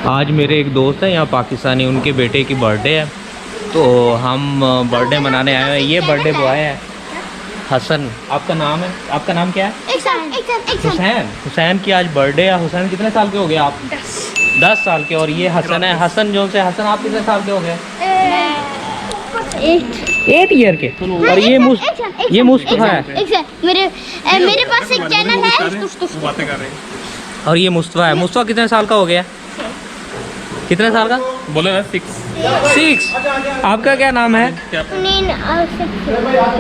आज मेरे एक दोस्त हैं यहाँ पाकिस्तानी, उनके बेटे की बर्थडे है, तो हम बर्थडे मनाने आए हैं। ये बर्थडे बॉय है हसन। आपका नाम है, आपका नाम क्या है? हुसैन। हुसैन की आज बर्थडे है। हुसैन कितने साल के हो गए आप? 10 साल के। और ये हसन है, हसन जो से। हसन आप कितने साल के हो गए? 8 ईयर के। और ये मुस्तफा है। मेरे पास एक चैनल है। और ये मुस्तफा है। मुस्तफा कितने साल का हो गया? कितने साल का बोले ना? 6। आपका क्या नाम है?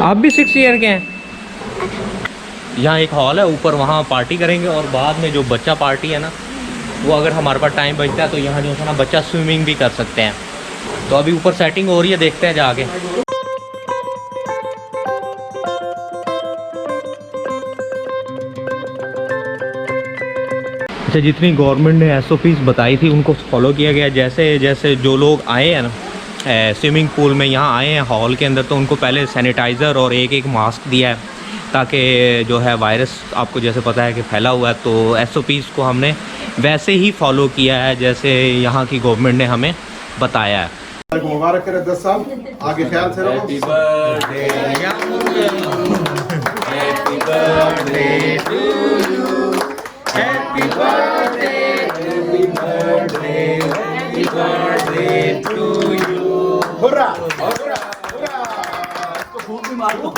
आप भी 6 ईयर के हैं। यहाँ एक हॉल है ऊपर, वहाँ पार्टी करेंगे। और बाद में जो बच्चा पार्टी है ना, वो अगर हमारे पास टाइम बचता है तो यहाँ जो है ना बच्चा स्विमिंग भी कर सकते हैं। तो अभी ऊपर सेटिंग हो रही है, देखते हैं जाके। अच्छा, जितनी गवर्नमेंट ने SOPs बताई थी उनको फॉलो किया गया। जैसे जैसे जो लोग आए हैं ना स्विमिंग पूल में, यहाँ आए हैं हॉल के अंदर, तो उनको पहले सैनिटाइज़र और एक मास्क दिया है, ताकि जो है वायरस आपको जैसे पता है कि फैला हुआ है। तो SOPs को हमने वैसे ही फॉलो किया है जैसे यहाँ की गवर्नमेंट ने हमें बताया है। मुबारक करे 10 साल आगे, ख्याल से रहो। Happy birthday to you, happy birthday, happy birthday, happy birthday to you. Hurrah hurrah hurrah. इसको खूब भी मारो।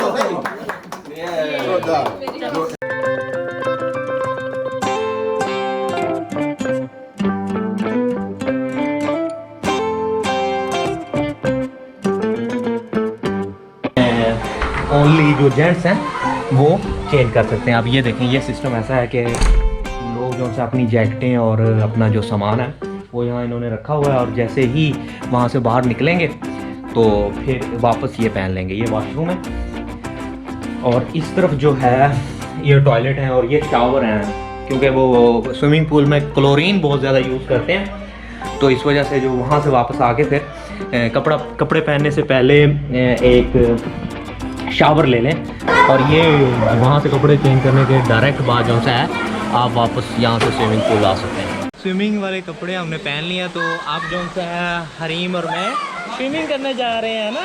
ओनली जो जेंट्स हैं वो चेंज कर सकते हैं। अब ये देखें, ये सिस्टम ऐसा है कि लोग जो से अपनी जैकेटें और अपना जो सामान है वो यहाँ इन्होंने रखा हुआ है, और जैसे ही वहाँ से बाहर निकलेंगे तो फिर वापस ये पहन लेंगे। ये वॉशरूम है, और इस तरफ जो है ये टॉयलेट है, और ये शावर हैं, क्योंकि वो स्विमिंग पूल में क्लोरीन बहुत ज़्यादा यूज़ करते हैं। तो इस वजह से जो वहाँ से वापस आके फिर कपड़े पहनने से पहले एक शावर ले लें, और ये वहाँ से कपड़े चेंज करने के डायरेक्ट बाद जो है आप वापस यहाँ से स्विमिंग पूल आ सकते हैं। स्विमिंग वाले कपड़े हमने पहन लिए, तो आप जो है हरीम और मैं स्विमिंग करने जा रहे हैं ना।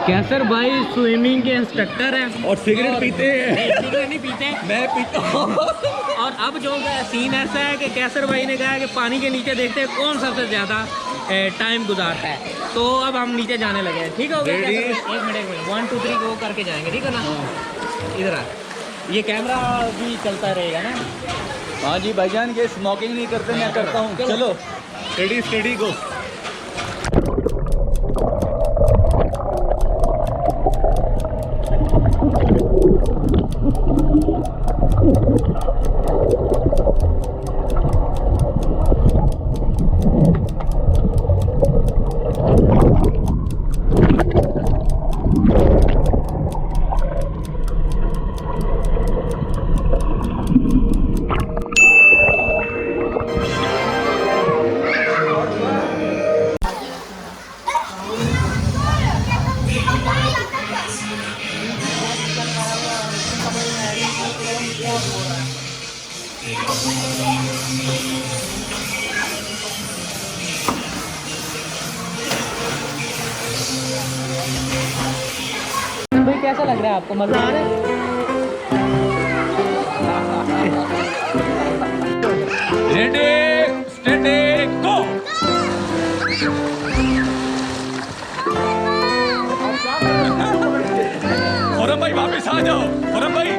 कैसर भाई स्विमिंग के इंस्ट्रक्टर हैं और सिगरेट पीते हैं। सिगरेट नहीं पीते, मैं पीता हूँ। और अब जो सीन ऐसा है कि कैसर भाई ने कहा है कि पानी के नीचे देखते हैं कौन सबसे ज़्यादा टाइम गुजारता है। तो अब हम नीचे जाने लगे हैं। ठीक हो गया? एक मिनट 1 2 3 को करके जाएंगे, ठीक है ना? इधर आ, ये कैमरा भी चलता रहेगा ना? हाँ जी भाईजान, ये स्मोकिंग नहीं करते, मैं करता हूँ। चलो स्टडी स्टडी गो। भाई कैसा लग रहा है आपको? मजा आ रहा है? रेडी स्टडी गो। खुरम भाई वापस आ जाओ। खुरम भाई